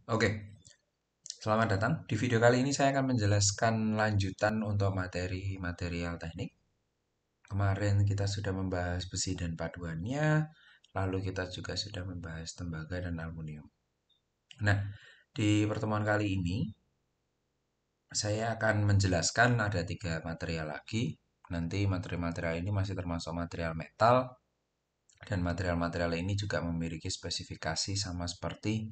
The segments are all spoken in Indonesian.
Oke, selamat datang. Di video kali ini saya akan menjelaskan lanjutan untuk materi material teknik. Kemarin kita sudah membahas besi dan paduannya, lalu kita juga sudah membahas tembaga dan aluminium. Nah, di pertemuan kali ini saya akan menjelaskan ada 3 material lagi. Nanti material-material ini masih termasuk material metal, dan material-material ini juga memiliki spesifikasi sama seperti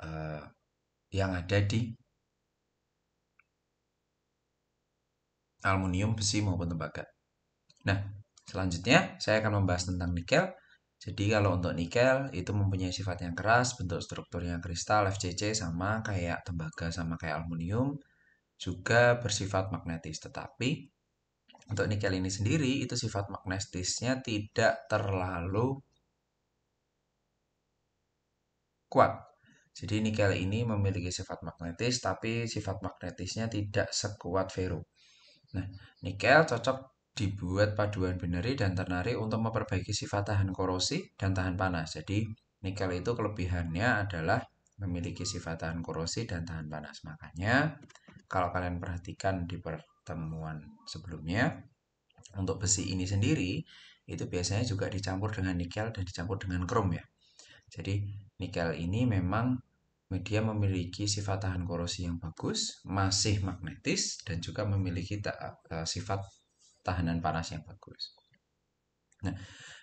eh, yang ada di aluminium, besi maupun tembaga. Nah, selanjutnya saya akan membahas tentang nikel. Jadi kalau untuk nikel itu mempunyai sifat yang keras, bentuk strukturnya kristal FCC sama kayak tembaga sama kayak aluminium, juga bersifat magnetis. Tetapi untuk nikel ini sendiri itu sifat magnetisnya tidak terlalu kuat. Jadi nikel ini memiliki sifat magnetis tapi sifat magnetisnya tidak sekuat ferro. Nah, nikel cocok dibuat paduan binary dan ternary untuk memperbaiki sifat tahan korosi dan tahan panas. Jadi, nikel itu kelebihannya adalah memiliki sifat tahan korosi dan tahan panas. Makanya, kalau kalian perhatikan di pertemuan sebelumnya, untuk besi ini sendiri, itu biasanya juga dicampur dengan nikel dan dicampur dengan krom ya. Jadi, nikel ini memang media memiliki sifat tahan korosi yang bagus, masih magnetis, dan juga memiliki sifat tahanan panas yang bagus. Nah,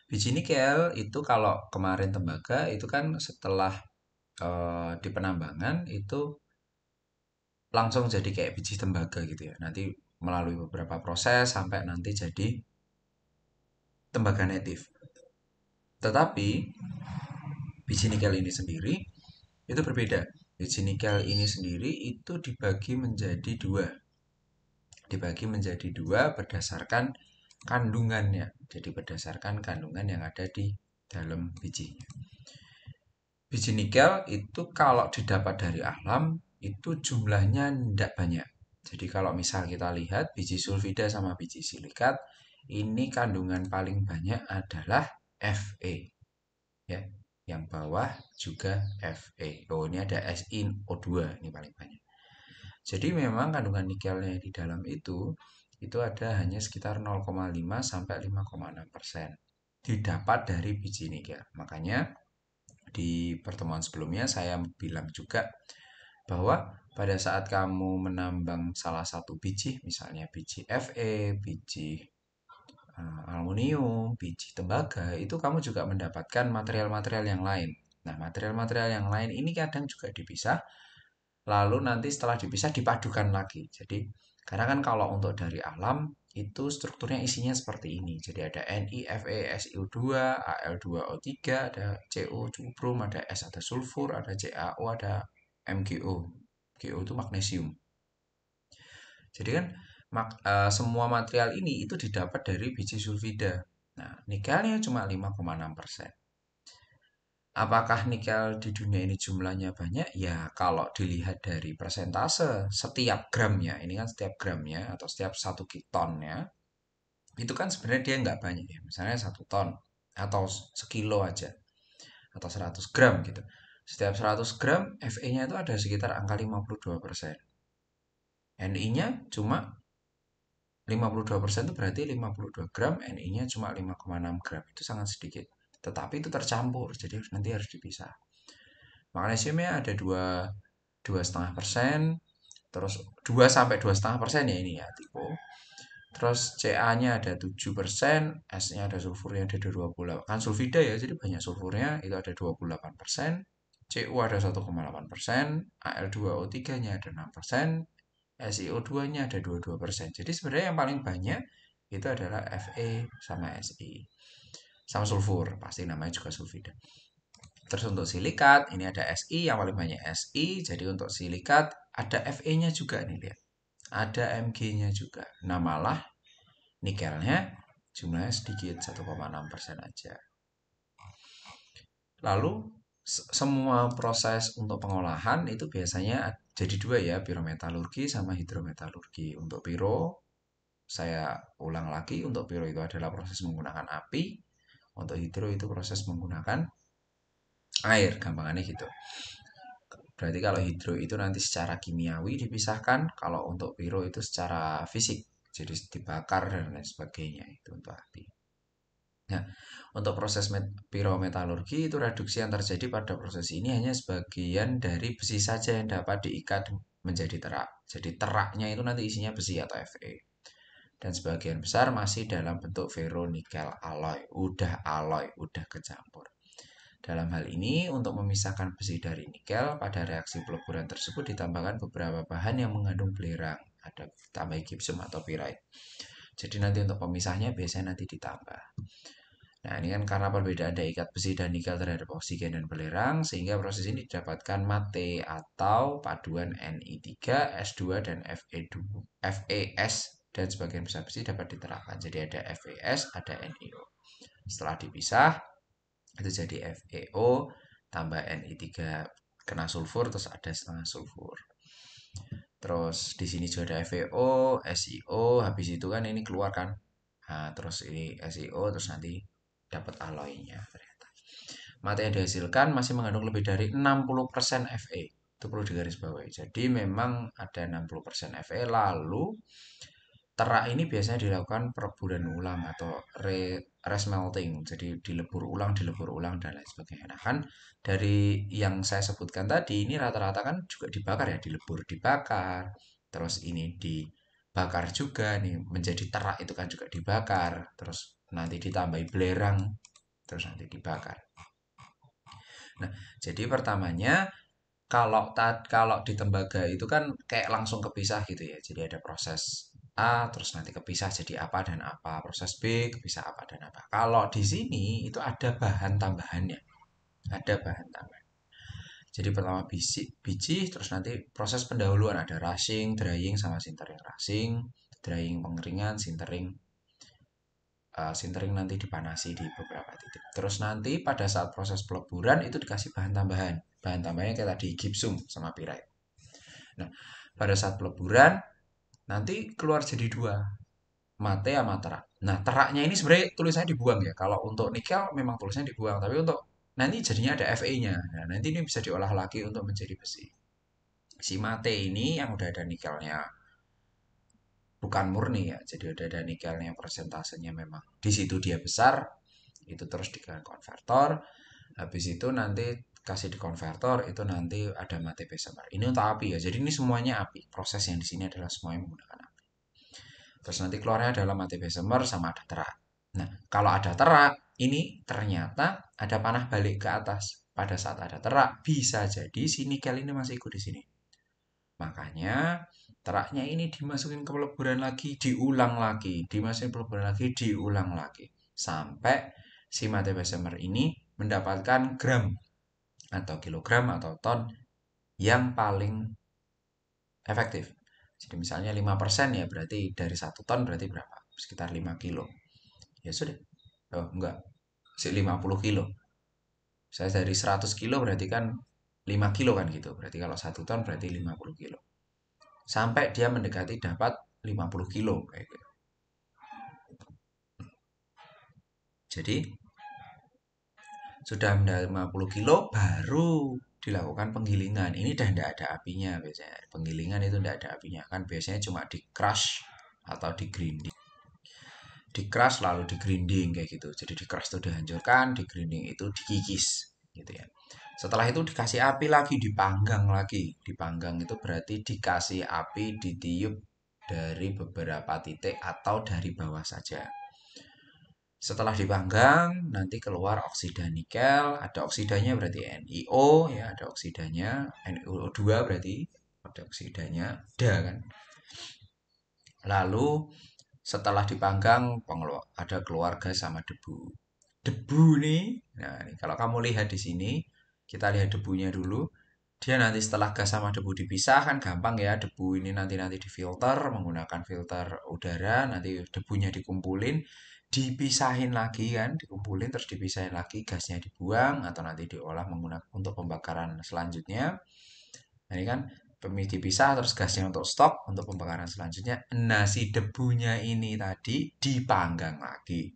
biji nikel itu kalau kemarin tembaga itu kan setelah di penambangan itu langsung jadi kayak biji tembaga gitu ya. Nanti melalui beberapa proses sampai nanti jadi tembaga native. Tetapi biji nikel ini sendiri itu berbeda. Biji nikel ini sendiri itu dibagi menjadi dua berdasarkan kandungannya. Jadi berdasarkan kandungan yang ada di dalam bijinya. Biji nikel itu kalau didapat dari alam itu jumlahnya tidak banyak. Jadi kalau misal kita lihat biji sulfida sama biji silikat, ini kandungan paling banyak adalah Fe, ya. Yang bawah juga Fe. Oh, ini ada SiO2, ini paling banyak. Jadi memang kandungan nikelnya di dalam itu ada hanya sekitar 0,5 sampai 5,6% didapat dari biji nikel. Makanya di pertemuan sebelumnya saya bilang juga bahwa pada saat kamu menambang salah satu biji, misalnya biji Fe, biji aluminium, biji tembaga, itu kamu juga mendapatkan material-material yang lain. Nah, material-material yang lain ini kadang juga dipisah, lalu nanti setelah dipisah dipadukan lagi. Jadi, karena kan kalau untuk dari alam, itu strukturnya isinya seperti ini. Jadi ada Ni, Fe, SiO2, Al2O3, ada CO, cuprum, ada S, ada sulfur, ada CaO, ada MgO. Go itu magnesium. Jadi kan semua material ini itu didapat dari biji sulfida. Nah, nikelnya cuma 5,6%. Apakah nikel di dunia ini jumlahnya banyak? Ya, kalau dilihat dari persentase setiap gramnya, ini kan setiap gramnya atau setiap 1 kitonnya, itu kan sebenarnya dia nggak banyak ya. Misalnya 1 ton atau sekilo aja atau 100 gram gitu. Setiap 100 gram Fe-nya itu ada sekitar angka 52%. Ni-nya cuma 52% itu berarti 52 gram, Ni-nya cuma 5,6 gram. Itu sangat sedikit. Tetapi itu tercampur, jadi nanti harus dipisah. Magnesiumnya ada 2,5%, terus 2 sampai 2,5% ya ini ya tipe. Terus Ca-nya ada 7%, S-nya ada sulfurnya ada 28. Kan sulfida ya, jadi banyak sulfurnya itu ada 28%, Cu ada 1,8%, Al2O3-nya ada 6%, SiO2-nya ada 22%. Jadi sebenarnya yang paling banyak itu adalah Fe sama Si. Sama sulfur, pasti namanya juga sulfida. Terus untuk silikat, ini ada Si, yang paling banyak Si. Jadi untuk silikat ada Fe-nya juga nih, lihat. Ada Mg-nya juga. Nah malah nikelnya jumlahnya sedikit, 1,6% aja. Lalu semua proses untuk pengolahan itu biasanya jadi dua ya, pirometalurgi sama hidrometalurgi. Untuk piro, saya ulang lagi, untuk piro itu adalah proses menggunakan api, untuk hidro itu proses menggunakan air, gampangannya gitu. Berarti kalau hidro itu nanti secara kimiawi dipisahkan, kalau untuk piro itu secara fisik, jadi dibakar dan lain sebagainya itu untuk api. Nah, untuk proses pirometalurgi itu reduksi yang terjadi pada proses ini hanya sebagian dari besi saja yang dapat diikat menjadi terak. Jadi teraknya itu nanti isinya besi atau Fe. Dan sebagian besar masih dalam bentuk ferronikel alloy. Udah kecampur. Dalam hal ini, untuk memisahkan besi dari nikel, pada reaksi peleburan tersebut ditambahkan beberapa bahan yang mengandung belerang. Ada tambah gypsum atau pyrite. Jadi nanti untuk pemisahnya biasanya nanti ditambah. Nah, ini kan karena perbedaan daya ikat besi dan nikel terhadap oksigen dan belerang, sehingga proses ini didapatkan mate atau paduan Ni3, S2, dan FeS, dan sebagian besar besi dapat diterapkan. Jadi ada FeS, ada NiO. Setelah dipisah, itu jadi FeO, tambah Ni3 kena sulfur, terus ada setengah sulfur. Terus di sini juga ada FeO, SiO, habis itu kan ini keluar kan. Nah, terus ini SiO, terus nanti dapat alloynya ternyata. Mate yang dihasilkan masih mengandung lebih dari 60% Fe. Itu perlu digarisbawahi. Jadi memang ada 60% Fe, lalu terak ini biasanya dilakukan pereburan ulang atau resmelting. Jadi dilebur ulang dan lain sebagainya. Nah kan dari yang saya sebutkan tadi ini rata-rata kan juga dibakar ya, dilebur dibakar. Terus ini dibakar juga nih menjadi terak itu kan juga dibakar. Terus nanti ditambahi belerang, terus nanti dibakar. Nah, jadi pertamanya kalau di tembaga itu kan kayak langsung kepisah gitu ya. Jadi ada proses A, terus nanti kepisah jadi apa dan apa. Proses B, kepisah apa dan apa. Kalau di sini itu ada bahan tambahannya. Ada bahan tambahan. Jadi pertama biji, terus nanti proses pendahuluan ada rushing, drying, sama sintering. Rushing, drying pengeringan, sintering nanti dipanasi di beberapa titik. Terus nanti pada saat proses peleburan itu dikasih bahan tambahan. Bahan tambahannya kayak tadi gypsum sama pyrite. Nah, pada saat peleburan nanti keluar jadi dua, mate sama terak. Nah, teraknya ini sebenarnya tulisannya dibuang ya. Kalau untuk nikel memang tulisannya dibuang, tapi untuk nanti jadinya ada Fe-nya. Nah, nanti ini bisa diolah lagi untuk menjadi besi. Si mate ini yang udah ada nikelnya bukan murni ya, jadi udah ada nikelnya persentasenya memang di situ dia besar, itu terus di konvertor. Habis itu nanti kasih di konvertor itu nanti ada mate besar. Ini untuk api ya. Jadi ini semuanya api. Proses yang di sini adalah semuanya menggunakan api. Terus nanti keluarnya adalah mate besemer sama ada terak. Nah, kalau ada terak, ini ternyata ada panah balik ke atas. Pada saat ada terak, bisa jadi si nikel ini masih ikut di sini. Makanya teraknya ini dimasukin ke peleburan lagi, diulang lagi, dimasukin peleburan lagi, diulang lagi. Sampai si mate besemer ini mendapatkan gram atau kilogram atau ton yang paling efektif. Jadi misalnya 5% ya berarti dari 1 ton berarti berapa? Sekitar 5 kilo. Ya sudah. Oh, enggak. 50 kilo. Saya dari 100 kilo berarti kan 5 kilo kan gitu. Berarti kalau 1 ton berarti 50 kilo. Sampai dia mendekati dapat 50 kilo kayak gitu. Jadi sudah 50 kilo baru dilakukan penggilingan. Ini udah tidak ada apinya biasanya. Penggilingan itu tidak ada apinya. Kan biasanya cuma di crush atau di grinding. Di crush lalu di grinding kayak gitu. Jadi di crush itu dihancurkan, di grinding itu dikikis gitu ya. Setelah itu dikasih api lagi, dipanggang lagi. Dipanggang itu berarti dikasih api ditiup dari beberapa titik atau dari bawah saja. Setelah dipanggang, nanti keluar oksida nikel. Ada oksidanya berarti NiO, ya ada oksidanya. NiO2 berarti ada oksidanya, Da kan. Lalu setelah dipanggang, ada keluar gas sama debu. Debu nih, nah ini kalau kamu lihat di sini, kita lihat debunya dulu. Dia nanti setelah gas sama debu dipisah kan gampang ya, debu ini nanti difilter menggunakan filter udara, nanti debunya dikumpulin, dipisahin lagi kan, dikumpulin terus dipisahin lagi, gasnya dibuang atau nanti diolah menggunakan untuk pembakaran selanjutnya. Nah, ini kan dipisah terus gasnya untuk stok untuk pembakaran selanjutnya. Nah, si debunya ini tadi dipanggang lagi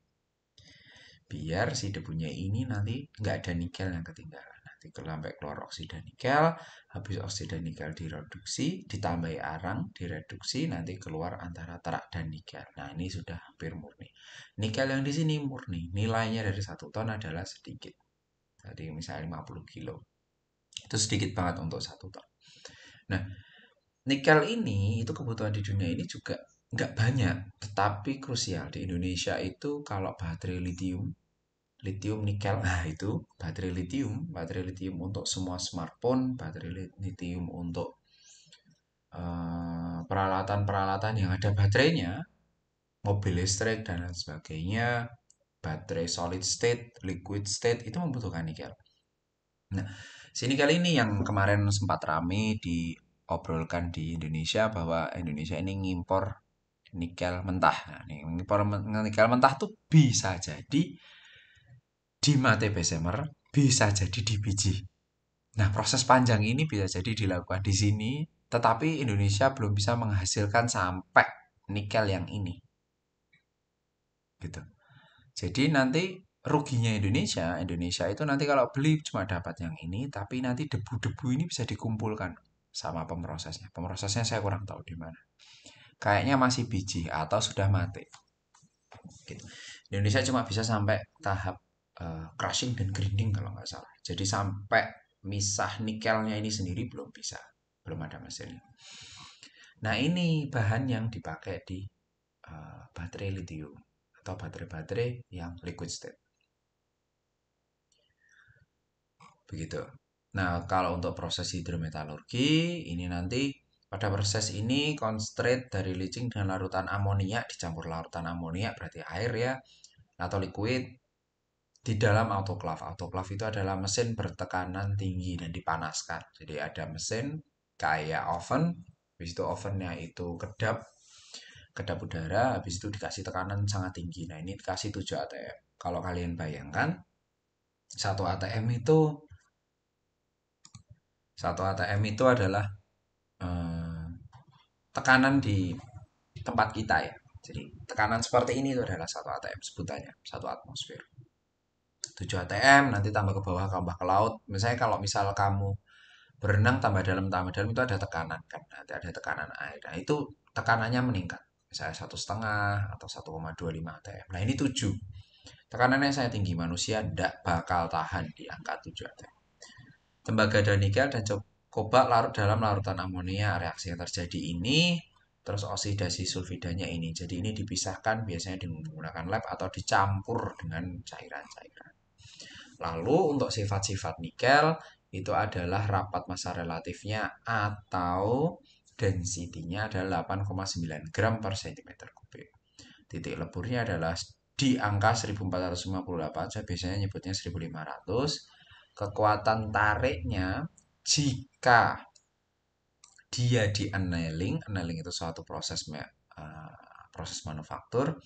biar si debunya ini nanti nggak ada nikel yang ketinggalan. sampai keluar oksida nikel. Habis oksida nikel direduksi, ditambahi arang, direduksi, nanti keluar antara terak dan nikel. Nah, ini sudah hampir murni. Nikel yang di sini murni, nilainya dari 1 ton adalah sedikit. Tadi misalnya 50 kilo. Itu sedikit banget untuk 1 ton. Nah, nikel ini itu kebutuhan di dunia ini juga nggak banyak, tetapi krusial. Di Indonesia itu kalau baterai litium, litium nikel, nah itu baterai litium untuk semua smartphone, baterai litium untuk peralatan-peralatan yang ada baterainya, mobil listrik dan lain sebagainya, baterai solid state, liquid state itu membutuhkan nikel. Nah, sini kali ini yang kemarin sempat rame diobrolkan di Indonesia bahwa Indonesia ini ngimpor nikel mentah. Nah, ngimpor nikel mentah tuh bisa jadi di mate Bessemer, bisa jadi di biji. Nah, proses panjang ini bisa jadi dilakukan di sini, tetapi Indonesia belum bisa menghasilkan sampai nikel yang ini. Gitu. Jadi nanti ruginya Indonesia itu nanti kalau beli cuma dapat yang ini, tapi nanti debu-debu ini bisa dikumpulkan sama pemrosesnya. Pemrosesnya saya kurang tahu di mana. Kayaknya masih biji atau sudah mati. Gitu. Indonesia cuma bisa sampai tahap crushing dan grinding kalau nggak salah. Jadi sampai misah nikelnya ini sendiri belum bisa, belum ada mesinnya. Nah ini bahan yang dipakai di baterai lithium atau baterai-baterai yang liquid state. Begitu. Nah, kalau untuk proses hidrometalurgi, ini nanti pada proses ini concentrate dari leaching dengan larutan amonia dicampur larutan amonia berarti air ya atau liquid di dalam autoclave. Autoclave itu adalah mesin bertekanan tinggi dan dipanaskan. Jadi ada mesin kayak oven, habis itu ovennya itu kedap, kedap udara, habis itu dikasih tekanan sangat tinggi. Nah, ini dikasih 7 atm. Kalau kalian bayangkan, itu satu ATM itu adalah eh, tekanan di tempat kita ya. Jadi tekanan seperti ini itu adalah satu ATM sebutannya, satu atmosfer. 7 ATM nanti tambah ke bawah, tambah ke laut. Misalnya kalau misal kamu berenang tambah dalam itu ada tekanan kan. Nanti ada tekanan air. Nah itu tekanannya meningkat. Misalnya 1,5 atau 1,25 ATM. Nah ini 7. Tekanannya saya tinggi, manusia tidak bakal tahan di angka 7 ATM. Tembaga dan nikel dan kobalt larut dalam larutan amonia. Reaksi yang terjadi ini terus oksidasi sulfidanya ini. Jadi ini dipisahkan biasanya dengan menggunakan lab atau dicampur dengan cairan-cairan. Lalu untuk sifat-sifat nikel itu adalah rapat massa relatifnya atau density-nya adalah 8,9 gram per cm kubik. Titik leburnya adalah di angka 1458, saya biasanya nyebutnya 1500. Kekuatan tariknya jika dia di annealing, annealing itu suatu proses manufaktur,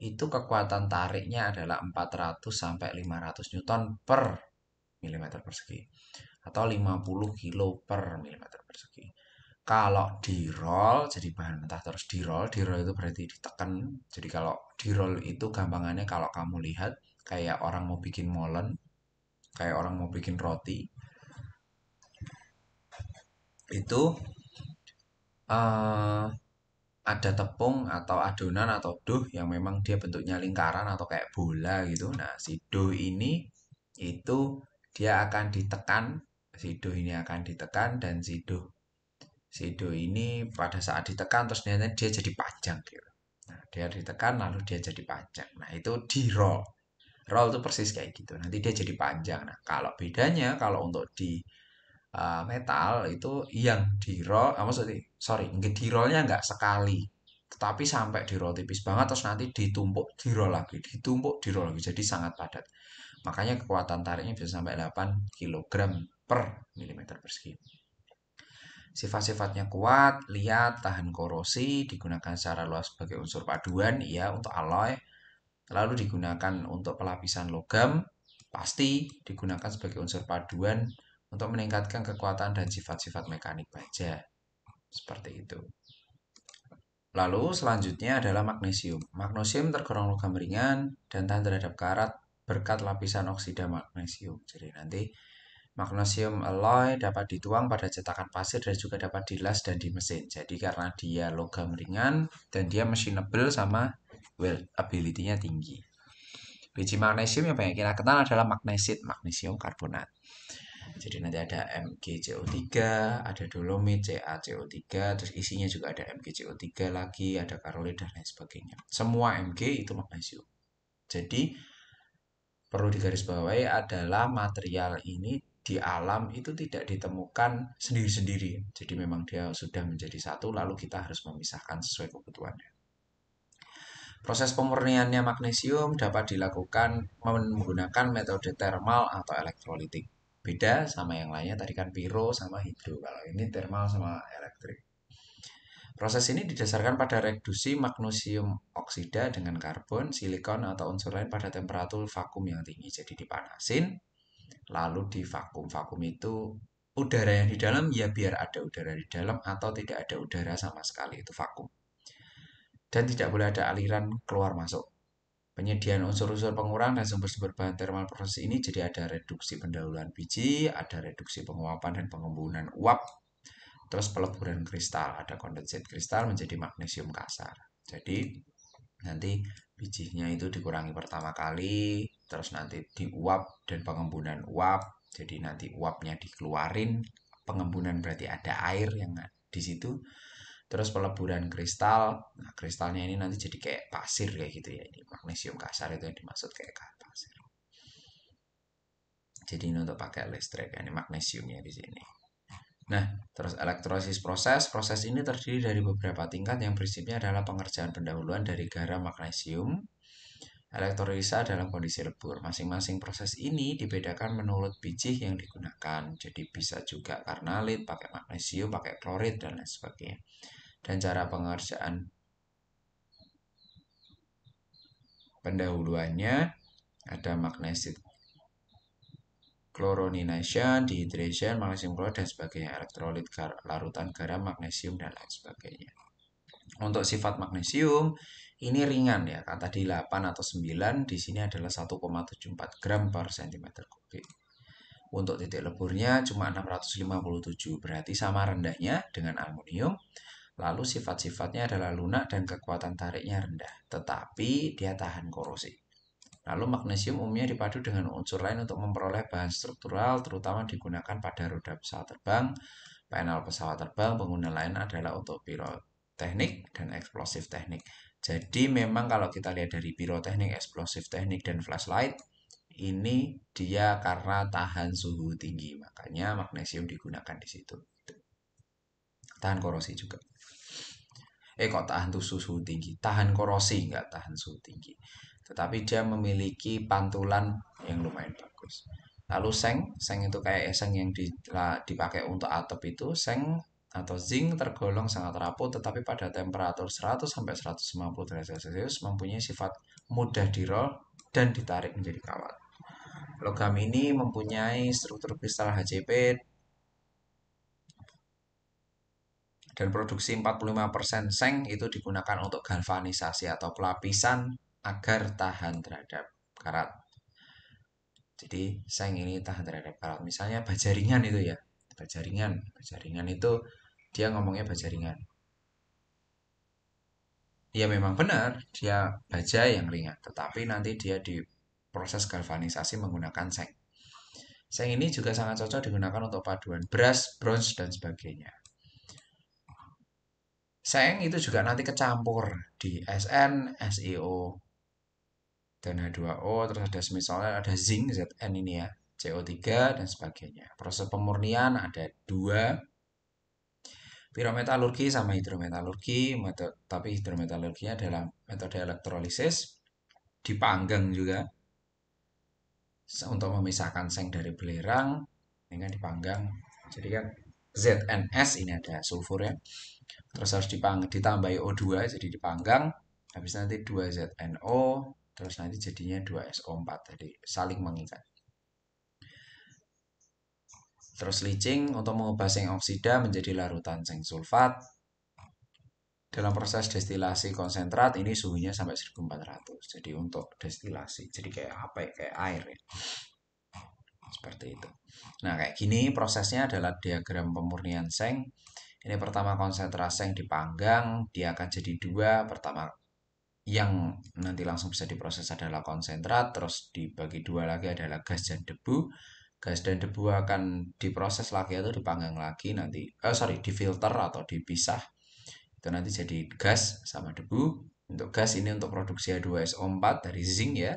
itu kekuatan tariknya adalah 400 sampai 500 Newton per milimeter persegi atau 50 kilo per milimeter persegi. Kalau di roll, jadi bahan mentah terus di roll itu berarti ditekan. Jadi kalau di roll itu gampangannya kalau kamu lihat kayak orang mau bikin molen, kayak orang mau bikin roti, itu eh, ada tepung atau adonan atau dough yang memang dia bentuknya lingkaran atau kayak bola gitu. Nah, si dough ini itu dia akan ditekan, si dough ini akan ditekan dan si dough ini pada saat ditekan terus dia jadi panjang gitu. Nah, dia ditekan lalu dia jadi panjang. Nah, itu di roll. Roll itu persis kayak gitu. Nanti dia jadi panjang. Nah, kalau bedanya kalau untuk di metal itu yang di roll, maksudnya sorry, di rollnya nggak sekali, tetapi sampai di roll tipis banget terus nanti ditumpuk di roll lagi, ditumpuk di roll lagi, jadi sangat padat. Makanya kekuatan tariknya bisa sampai 8 kg per milimeter persegi. Sifat-sifatnya kuat, liat, tahan korosi, digunakan secara luas sebagai unsur paduan, ya untuk alloy, lalu digunakan untuk pelapisan logam, pasti digunakan sebagai unsur paduan untuk meningkatkan kekuatan dan sifat-sifat mekanik baja. Seperti itu. Lalu selanjutnya adalah magnesium. Magnesium tergolong logam ringan dan tahan terhadap karat berkat lapisan oksida magnesium. Jadi nanti Magnesium alloy dapat dituang pada cetakan pasir dan juga dapat dilas dan di mesin. Jadi karena dia logam ringan dan dia machinable sama weld ability-nya tinggi. Biji magnesium yang banyak kita kenal adalah magnesit, magnesium karbonat. Jadi nanti ada MgCO3, ada dolomit CaCO3, terus isinya juga ada MgCO3 lagi, ada karolit dan lain sebagainya. Semua Mg itu magnesium. Jadi perlu digarisbawahi adalah material ini di alam itu tidak ditemukan sendiri-sendiri. Jadi memang dia sudah menjadi satu, lalu kita harus memisahkan sesuai kebutuhannya. Proses pemurniannya magnesium dapat dilakukan menggunakan metode thermal atau elektrolitik. Beda sama yang lainnya tadi kan piro sama hidro. Kalau ini thermal sama elektrik. Proses ini didasarkan pada reduksi magnesium oksida dengan karbon, silikon atau unsur lain pada temperatur vakum yang tinggi. Jadi dipanasin, lalu di vakum. Vakum itu udara yang di dalam ya biar ada udara di dalam atau tidak ada udara sama sekali itu vakum. Dan tidak boleh ada aliran keluar masuk. Penyediaan unsur-unsur pengurang dan sumber-sumber bahan thermal proses ini jadi ada reduksi pendahuluan biji, ada reduksi penguapan dan pengembunan uap, terus peleburan kristal, ada kondensit kristal menjadi magnesium kasar. Jadi nanti bijinya itu dikurangi pertama kali, terus nanti diuap dan pengembunan uap. Jadi nanti uapnya dikeluarin, pengembunan berarti ada air yang di situ. Terus peleburan kristal, nah kristalnya ini nanti jadi kayak pasir kayak gitu ya. Ini magnesium kasar itu yang dimaksud kayak pasir. Jadi ini untuk pakai listrik, ini magnesiumnya di sini. Nah, terus elektrolisis proses ini terdiri dari beberapa tingkat yang prinsipnya adalah pengerjaan pendahuluan dari garam magnesium, elektrolisa dalam kondisi lebur. Masing-masing proses ini dibedakan menurut biji yang digunakan. Jadi bisa juga karnalit, pakai magnesium, pakai klorid, dan lain sebagainya. Dan cara pengerjaan pendahuluannya ada magnesit chlorination, dehydration, magnesium klorid, dan sebagainya. Elektrolit, larutan garam, magnesium, dan lain sebagainya. Untuk sifat magnesium, ini ringan ya, kata di 8 atau 9, di sini adalah 1,74 gram per cm kubik. Untuk titik leburnya cuma 657, berarti sama rendahnya dengan aluminium. Lalu sifat-sifatnya adalah lunak dan kekuatan tariknya rendah, tetapi dia tahan korosi. Lalu magnesium umumnya dipadu dengan unsur lain untuk memperoleh bahan struktural, terutama digunakan pada roda pesawat terbang, panel pesawat terbang. Pengguna lain adalah untuk piroteknik dan eksplosif teknik. Jadi memang kalau kita lihat dari piroteknik, eksplosif teknik, dan flashlight, ini dia karena tahan suhu tinggi, makanya magnesium digunakan di situ. Tahan korosi juga. Kok tahan tuh suhu tinggi? Tahan korosi, nggak tahan suhu tinggi. Tetapi dia memiliki pantulan yang lumayan bagus. Lalu seng itu kayak seng yang dipakai untuk atap itu, seng atau zinc tergolong sangat rapuh tetapi pada temperatur 100 sampai 150 derajat Celcius mempunyai sifat mudah dirol dan ditarik menjadi kawat. Logam ini mempunyai struktur kristal HCP dan produksi 45% seng itu digunakan untuk galvanisasi atau pelapisan agar tahan terhadap karat. Jadi seng ini tahan terhadap karat. Misalnya baja ringan itu ya, baja ringan itu dia ngomongnya baja ringan. Ya memang benar dia baja yang ringan, tetapi nanti dia diproses galvanisasi menggunakan seng. Seng ini juga sangat cocok digunakan untuk paduan brass, bronze, dan sebagainya. Seng itu juga nanti kecampur di Sn, SiO, dan H2O, terus ada misalnya ada zinc, Zn ini ya, CO3, dan sebagainya. Proses pemurnian ada dua, pirometalurgi sama hidrometalurgi, tapi hidrometalurginya adalah metode elektrolisis, dipanggang juga, untuk memisahkan seng dari belerang, ini kan dipanggang. Jadi kan ZNS ini ada sulfurnya, terus harus ditambahi O2 jadi dipanggang, habis nanti 2ZNO, terus nanti jadinya 2SO4, jadi saling mengikat. Terus leaching untuk mengubah seng oksida menjadi larutan seng sulfat. Dalam proses destilasi konsentrat ini suhunya sampai 1400. Jadi untuk destilasi, jadi kayak apa ya? Kayak air ya. Seperti itu. Nah, kayak gini prosesnya adalah diagram pemurnian seng. Ini pertama konsentrat seng dipanggang, dia akan jadi dua. Pertama yang nanti langsung bisa diproses adalah konsentrat, terus dibagi dua lagi adalah gas dan debu. Gas dan debu akan diproses lagi atau dipanggang lagi nanti, difilter atau dipisah. Itu nanti jadi gas sama debu. Untuk gas ini untuk produksi H2SO4 dari zinc ya.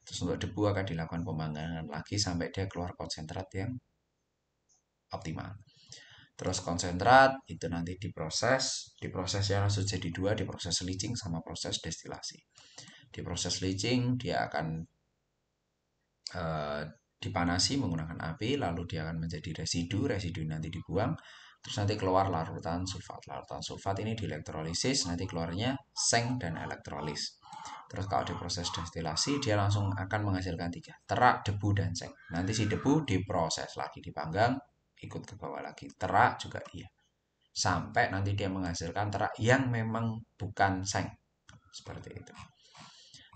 Terus untuk debu akan dilakukan pemanggangan lagi sampai dia keluar konsentrat yang optimal. Terus konsentrat itu nanti diprosesnya langsung jadi dua, diproses leaching sama proses destilasi. Di proses leaching dia akan eh, dipanasi menggunakan api, lalu dia akan menjadi residu nanti dibuang, terus nanti keluar larutan sulfat. Larutan sulfat ini dielektrolisis, nanti keluarnya seng dan elektrolis. Terus kalau diproses destilasi, dia langsung akan menghasilkan tiga, terak, debu, dan seng. Nanti si debu diproses lagi, dipanggang, ikut ke bawah lagi. Terak juga iya. Sampai nanti dia menghasilkan terak yang memang bukan seng. Seperti itu.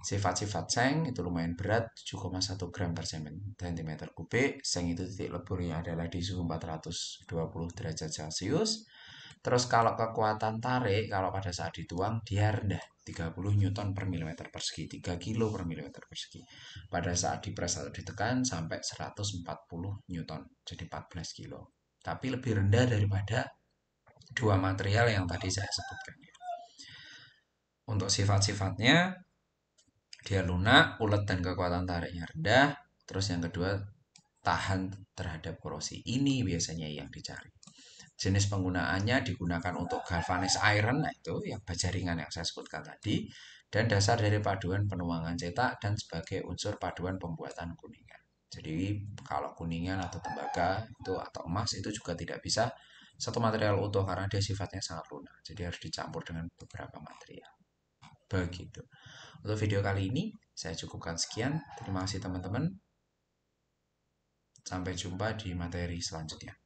Sifat-sifat seng itu lumayan berat, 7,1 gram per cm kubik. Seng itu titik leburnya adalah di suhu 420 derajat Celcius. Terus kalau kekuatan tarik, kalau pada saat dituang, dia rendah. 30 Newton per milimeter persegi, 3 kilo per milimeter persegi. Pada saat dipres atau ditekan sampai 140 Newton, jadi 14 kilo. Tapi lebih rendah daripada dua material yang tadi saya sebutkan. Untuk sifat-sifatnya, dia lunak, ulet dan kekuatan tariknya rendah. Terus yang kedua, tahan terhadap korosi. Ini biasanya yang dicari. Jenis penggunaannya digunakan untuk galvanis iron, nah itu yang baja ringan yang saya sebutkan tadi. Dan dasar dari paduan penuangan cetak dan sebagai unsur paduan pembuatan kuningan. Jadi kalau kuningan atau tembaga itu atau emas itu juga tidak bisa satu material utuh karena dia sifatnya sangat lunak. Jadi harus dicampur dengan beberapa material. Begitu. Untuk video kali ini saya cukupkan sekian. Terima kasih teman-teman. Sampai jumpa di materi selanjutnya.